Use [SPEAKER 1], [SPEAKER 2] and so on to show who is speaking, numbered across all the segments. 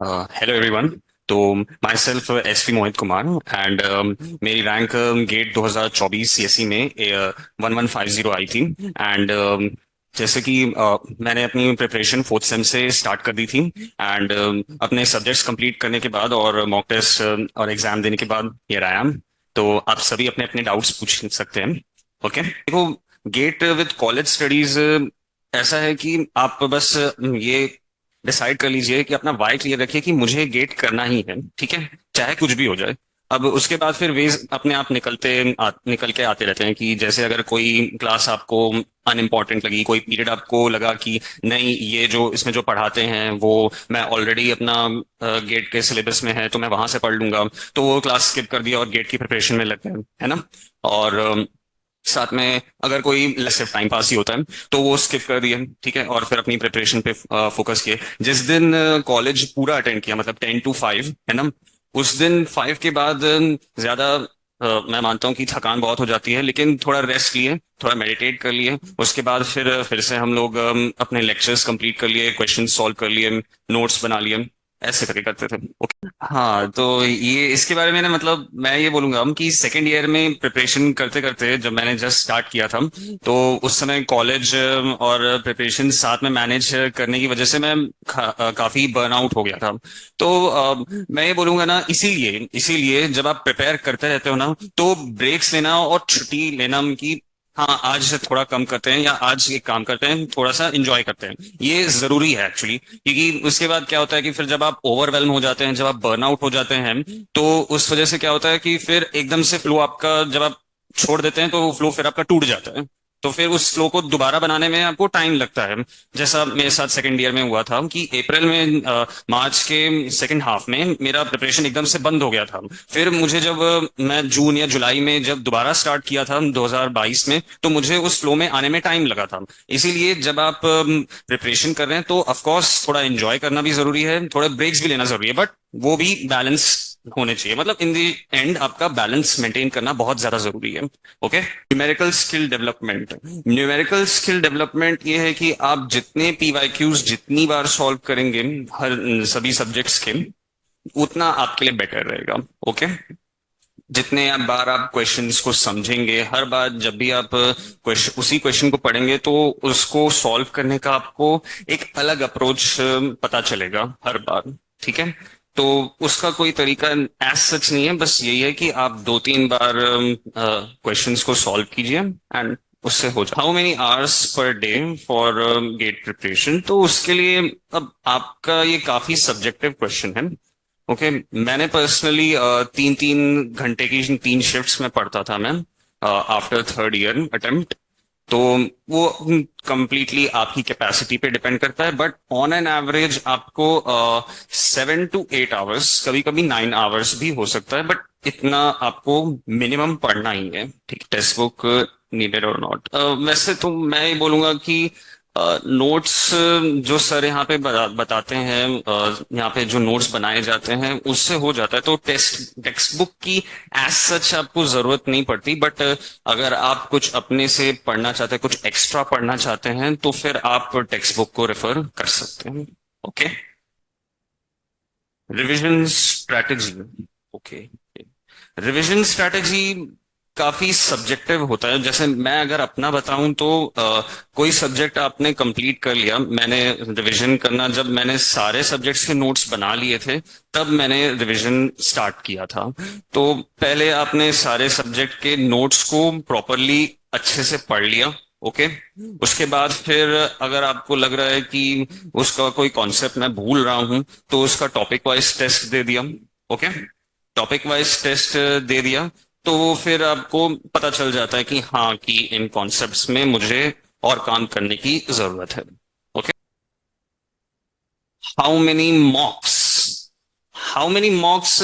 [SPEAKER 1] Hello everyone. तो myself S P Mohit Kumar and मेरी rank GATE 2024 CSE में 1150 आई थी। एंड जैसे कि मैंने अपनी प्रिपरेशन फोर्थ सेम से स्टार्ट कर दी थी। एंड अपने सब्जेक्ट्स कंप्लीट करने के बाद और मॉक टेस्ट और एग्जाम देने के बाद हियर आई एम। तो आप सभी अपने अपने डाउट्स पूछ सकते हैं। ओके, देखो, गेट विद कॉलेज स्टडीज ऐसा है कि आप बस ये डिसाइड कर लीजिए कि अपना वाई क्लियर रखिए कि मुझे गेट करना ही है, ठीक है, चाहे कुछ भी हो जाए। अब उसके बाद फिर वेज अपने आप निकल के आते रहते हैं कि जैसे अगर कोई क्लास आपको अनइम्पॉर्टेंट लगी, कोई पीरियड आपको लगा कि नहीं, ये जो इसमें जो पढ़ाते हैं वो मैं ऑलरेडी अपना गेट के सिलेबस में है तो मैं वहां से पढ़ लूंगा, तो वो क्लास स्किप कर दिया और गेट की प्रिपरेशन में लग गए, है ना। और साथ में अगर कोई सिर्फ टाइम पास ही होता है तो वो स्किप कर दिए, ठीक है, और फिर अपनी प्रिपरेशन पे फोकस किए। जिस दिन कॉलेज पूरा अटेंड किया, मतलब 10 to 5, है ना, उस दिन 5 के बाद ज्यादा मैं मानता हूँ कि थकान बहुत हो जाती है, लेकिन थोड़ा रेस्ट लिए, थोड़ा मेडिटेट कर लिए, उसके बाद फिर से हम लोग अपने लेक्चर्स कंप्लीट कर लिए, क्वेश्चन सॉल्व कर लिए, नोट्स बना लिए, ऐसे करके करते थे। हाँ, तो ये इसके बारे में ना, मतलब मैं ये बोलूंगा हम कि सेकेंड ईयर में प्रिपरेशन करते करते जब मैंने जस्ट स्टार्ट किया था, तो उस समय कॉलेज और प्रिपरेशन साथ में मैनेज करने की वजह से मैं काफी बर्नआउट हो गया था। तो मैं ये बोलूंगा ना, इसीलिए इसीलिए जब आप प्रिपेयर करते रहते हो ना, तो ब्रेक्स लेना और छुट्टी लेना की, हाँ आज से थोड़ा कम करते हैं या आज एक काम करते हैं, थोड़ा सा इंजॉय करते हैं, ये जरूरी है एक्चुअली। क्योंकि उसके बाद क्या होता है कि फिर जब आप ओवरवेल्म हो जाते हैं, जब आप बर्नआउट हो जाते हैं, तो उस वजह से क्या होता है कि फिर एकदम से फ्लो आपका, जब आप छोड़ देते हैं तो वो फ्लो फिर आपका टूट जाता है। तो फिर उस फ्लो को दोबारा बनाने में आपको टाइम लगता है। जैसा मेरे साथ सेकंड ईयर में हुआ था कि अप्रैल में मार्च के सेकंड हाफ में मेरा प्रिपरेशन एकदम से बंद हो गया था। फिर मुझे जब मैं जून या जुलाई में जब दोबारा स्टार्ट किया था 2022 में, तो मुझे उस फ्लो में आने में टाइम लगा था। इसीलिए जब आप प्रिपरेशन कर रहे हैं तो ऑफ कोर्स थोड़ा एंजॉय करना भी जरूरी है, थोड़े ब्रेक्स भी लेना जरूरी है, बट वो भी बैलेंस होने चाहिए। मतलब इन दी एंड आपका बैलेंस मेंटेन करना बहुत ज्यादा जरूरी है। Okay, numerical skill development. Numerical skill development ये है कि आप जितने पीवाईक्यूज जितनी बार सॉल्व करेंगे हर सभी सब्जेक्ट्स के, उतना आपके लिए बेटर रहेगा। ओके, जितने आप बार आप क्वेश्चंस को समझेंगे, हर बार जब भी आप क्वेश्चन उसी क्वेश्चन को पढ़ेंगे, तो उसको सॉल्व करने का आपको एक अलग अप्रोच पता चलेगा हर बार, ठीक है। तो उसका कोई तरीका एज सच नहीं है, बस यही है कि आप 2-3 बार क्वेश्चंस को सॉल्व कीजिए एंड उससे हो जाए। How many hours per day for GATE preparation, तो उसके लिए अब आपका ये काफी सब्जेक्टिव क्वेश्चन है। ओके, मैंने पर्सनली 3-3 घंटे की 3 शिफ्ट्स में पढ़ता था मैं आफ्टर थर्ड ईयर अटेम्प्ट। तो वो कंप्लीटली आपकी कैपेसिटी पे डिपेंड करता है, बट ऑन एन एवरेज आपको 7 to 8 आवर्स, कभी कभी 9 आवर्स भी हो सकता है, बट इतना आपको मिनिमम पढ़ना ही है, ठीक। टेक्स्ट बुक नीडेड और नॉट, वैसे तो मैं ये बोलूंगा कि नोट्स जो सर यहाँ पे बताते हैं, यहाँ पे जो नोट्स बनाए जाते हैं उससे हो जाता है। तो टेक्स्ट बुक की एज सच आपको जरूरत नहीं पड़ती, बट अगर आप कुछ अपने से पढ़ना चाहते हैं, कुछ एक्स्ट्रा पढ़ना चाहते हैं, तो फिर आप टेक्स्ट बुक को रेफर कर सकते हैं। Okay, revision strategy. Okay, revision strategy काफी सब्जेक्टिव होता है। जैसे मैं अगर अपना बताऊं तो कोई सब्जेक्ट आपने कंप्लीट कर लिया, मैंने रिवीजन करना, जब मैंने सारे सब्जेक्ट्स के नोट्स बना लिए थे तब मैंने रिवीजन स्टार्ट किया था। तो पहले आपने सारे सब्जेक्ट के नोट्स को प्रॉपरली अच्छे से पढ़ लिया। ओके, उसके बाद फिर अगर आपको लग रहा है कि उसका कोई कॉन्सेप्ट मैं भूल रहा हूं, तो उसका टॉपिक वाइज टेस्ट दे दिया। ओके, टॉपिक वाइज टेस्ट दे दिया, तो फिर आपको पता चल जाता है कि हाँ, कि इन कॉन्सेप्ट्स में मुझे और काम करने की जरूरत है। Okay, how many मॉक्स। How many मॉक्स,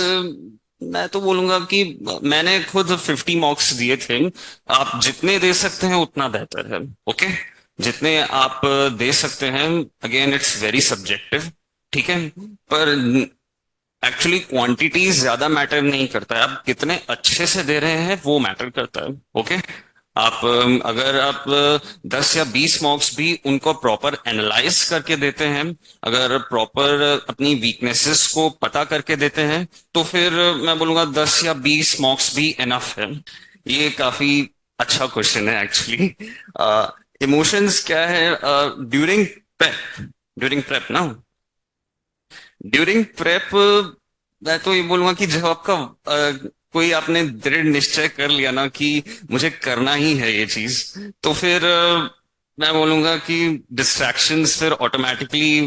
[SPEAKER 1] मैं तो बोलूंगा कि मैंने खुद 50 मॉक्स दिए थे। आप जितने दे सकते हैं उतना बेहतर है। ओके, जितने आप दे सकते हैं, अगेन इट्स वेरी सब्जेक्टिव, ठीक है, पर एक्चुअली क्वांटिटी ज्यादा मैटर नहीं करता है, आप कितने अच्छे से दे रहे हैं वो मैटर करता है। ओके, आप अगर आप 10 या 20 मॉक्स भी उनको प्रॉपर एनालाइज करके देते हैं, अगर प्रॉपर अपनी वीकनेसेस को पता करके देते हैं, तो फिर मैं बोलूंगा 10 या 20 मॉक्स भी इनफ है। ये काफी अच्छा क्वेश्चन है एक्चुअली। इमोशंस क्या है ड्यूरिंग प्रेप? ड्यूरिंग प्रेप ना, ड्यूरिंग प्रेप मैं तो ये बोलूंगा कि जब आपका कोई आपने दृढ़ निश्चय कर लिया ना कि मुझे करना ही है ये चीज, तो फिर मैं बोलूंगा कि डिस्ट्रैक्शंस फिर ऑटोमेटिकली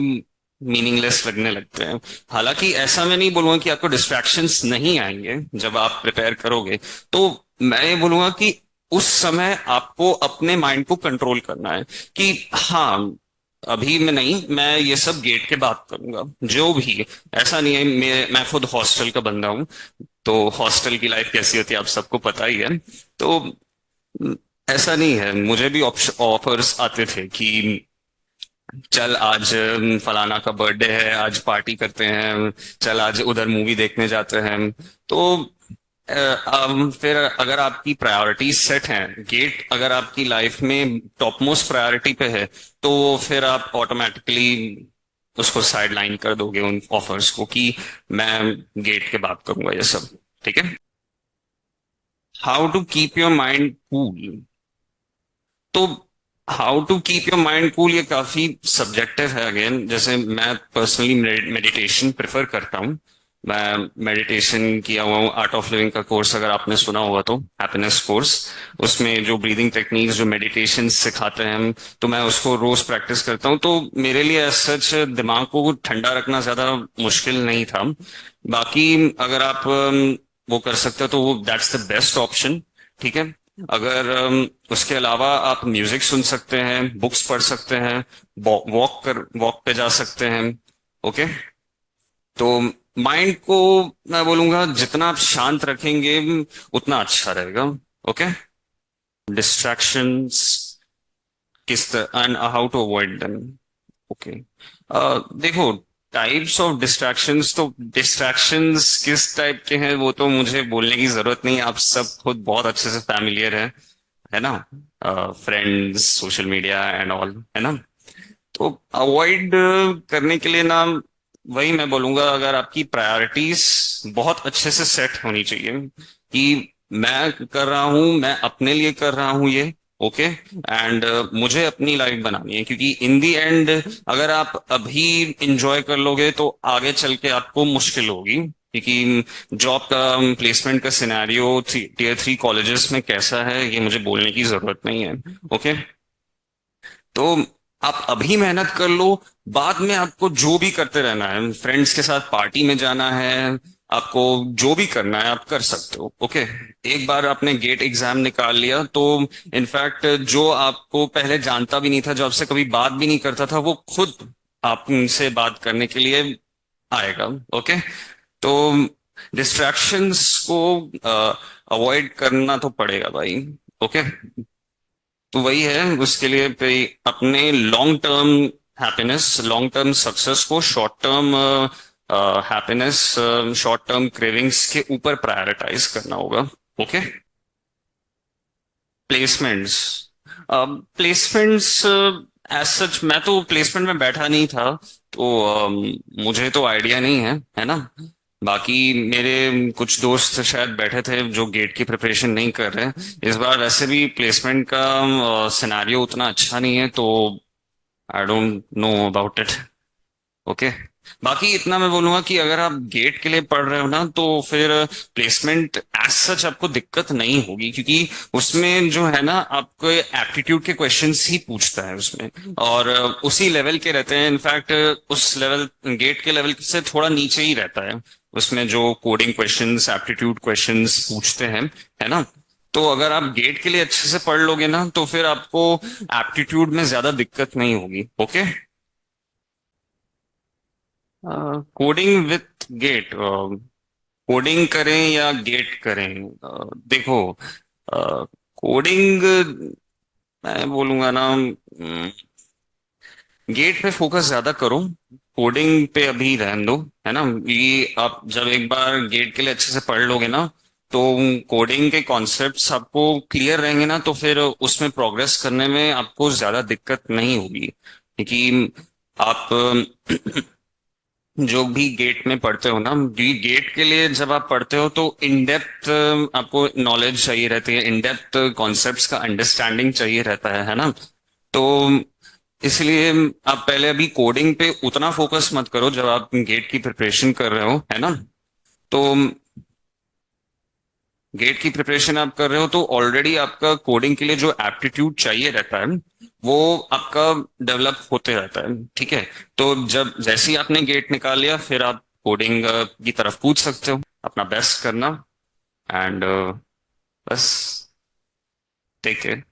[SPEAKER 1] मीनिंगलेस लगने लगते हैं। हालांकि ऐसा मैं नहीं बोलूंगा कि आपको डिस्ट्रैक्शंस नहीं आएंगे जब आप प्रिपेयर करोगे, तो मैं ये बोलूंगा कि उस समय आपको अपने माइंड को कंट्रोल करना है कि हाँ, अभी मैं नहीं, मैं ये सब गेट के बाद करूंगा जो भी। ऐसा नहीं है, मैं खुद हॉस्टल का बंदा हूँ, तो हॉस्टल की लाइफ कैसी होती है आप सबको पता ही है। तो म, ऐसा नहीं है, मुझे भी ऑफर्स आते थे कि चल आज फलाना का बर्थडे है, आज पार्टी करते हैं, चल आज उधर मूवी देखने जाते हैं। तो फिर अगर आपकी प्रायोरिटीज सेट हैं, गेट अगर आपकी लाइफ में टॉप मोस्ट प्रायोरिटी पे है, तो फिर आप ऑटोमेटिकली उसको साइड लाइन कर दोगे उन ऑफर्स को कि मैं गेट के बाद करूंगा ये सब। ठीक है। How to keep your mind cool? तो how to keep your mind cool ये काफी सब्जेक्टिव है अगेन। जैसे मैं पर्सनली मेडिटेशन प्रेफर करता हूँ। मैं मेडिटेशन किया हुआ हूँ, आर्ट ऑफ लिविंग का कोर्स अगर आपने सुना होगा तो, हैप्पीनेस कोर्स। उसमें जो ब्रीदिंग टेक्निक्स जो मेडिटेशन सिखाते हैं हम, तो मैं उसको रोज प्रैक्टिस करता हूँ। तो मेरे लिए सच दिमाग को ठंडा रखना ज्यादा मुश्किल नहीं था। बाकी अगर आप वो कर सकते हो तो वो दैट्स द बेस्ट ऑप्शन। ठीक है। अगर उसके अलावा आप म्यूजिक सुन सकते हैं, बुक्स पढ़ सकते हैं, वॉक पे जा सकते हैं। ओके। तो माइंड को मैं बोलूंगा जितना आप शांत रखेंगे उतना अच्छा रहेगा। ओके। डिस्ट्रैक्शंस किस तरह and how to avoid them? Okay. देखो, टाइप्स ऑफ डिस्ट्रैक्शंस, तो डिस्ट्रैक्शंस किस टाइप के हैं वो तो मुझे बोलने की जरूरत नहीं, आप सब खुद बहुत अच्छे से फैमिलियर है ना? Friends, social media and all, है ना? तो अवॉइड करने के लिए ना, वही मैं बोलूंगा, अगर आपकी प्रायोरिटीज बहुत अच्छे से सेट होनी चाहिए कि मैं कर रहा हूं, मैं अपने लिए कर रहा हूं ये। ओके। एंड मुझे अपनी लाइफ बनानी है, क्योंकि इन दी एंड अगर आप अभी इंजॉय कर लोगे तो आगे चल के आपको मुश्किल होगी, क्योंकि जॉब का प्लेसमेंट का सिनेरियो टीयर 3 कॉलेजेस में कैसा है ये मुझे बोलने की जरूरत नहीं है। ओके। तो आप अभी मेहनत कर लो, बाद में आपको जो भी करते रहना है, फ्रेंड्स के साथ पार्टी में जाना है, आपको जो भी करना है आप कर सकते हो। ओके। एक बार आपने गेट एग्जाम निकाल लिया तो इनफैक्ट जो आपको पहले जानता भी नहीं था, जो आपसे कभी बात भी नहीं करता था, वो खुद आपसे बात करने के लिए आएगा। ओके। तो डिस्ट्रैक्शंस को अवॉइड करना तो पड़ेगा भाई। ओके। तो वही है, उसके लिए पे अपने long term happiness, long term success को short term happiness, short term cravings के ऊपर प्रायोरिटाइज करना होगा। Okay. Placements, placements as such मैं तो प्लेसमेंट में बैठा नहीं था, तो मुझे तो आइडिया नहीं है ना? बाकी मेरे कुछ दोस्त शायद बैठे थे जो गेट की प्रिपरेशन नहीं कर रहे। इस बार वैसे भी प्लेसमेंट का सिनेरियो उतना अच्छा नहीं है, तो I don't know about it. Okay. बाकी इतना मैं बोलूंगा कि अगर आप गेट के लिए पढ़ रहे हो ना, तो फिर प्लेसमेंट एज सच आपको दिक्कत नहीं होगी, क्योंकि उसमें जो है ना, आपको एप्टीट्यूड के क्वेश्चंस ही पूछता है उसमें, और उसी लेवल के रहते हैं। इनफैक्ट उस लेवल, गेट के लेवल से थोड़ा नीचे ही रहता है उसमें, जो कोडिंग क्वेश्चंस, एप्टीट्यूड क्वेश्चंस पूछते हैं, है ना? तो अगर आप गेट के लिए अच्छे से पढ़ लोगे ना, तो फिर आपको एप्टीट्यूड में ज्यादा दिक्कत नहीं होगी। Okay. Coding with GATE, coding करें या गेट करें? देखो, कोडिंग मैं बोलूंगा ना, गेट पे फोकस ज्यादा करो, कोडिंग पे अभी रहने दो, है ना? ये आप जब एक बार गेट के लिए अच्छे से पढ़ लोगे ना, तो कोडिंग के कॉन्सेप्ट्स आपको क्लियर रहेंगे ना, तो फिर उसमें प्रोग्रेस करने में आपको ज्यादा दिक्कत नहीं होगी, क्योंकि आप जो भी गेट में पढ़ते हो ना, भी गेट के लिए जब आप पढ़ते हो तो इन डेप्थ आपको नॉलेज चाहिए रहती है, इन डेप्थ कॉन्सेप्ट्स का अंडरस्टैंडिंग चाहिए रहता है ना। तो इसलिए आप पहले अभी कोडिंग पे उतना फोकस मत करो जब आप गेट की प्रिपरेशन कर रहे हो, है ना। तो गेट की प्रिपरेशन आप कर रहे हो तो ऑलरेडी आपका कोडिंग के लिए जो एप्टीट्यूड चाहिए रहता है वो आपका डेवलप होते रहता है, ठीक है। तो जब जैसे ही आपने गेट निकाल लिया, फिर आप कोडिंग की तरफ कूद सकते हो, अपना बेस्ट करना। एंड बस, टेक केयर।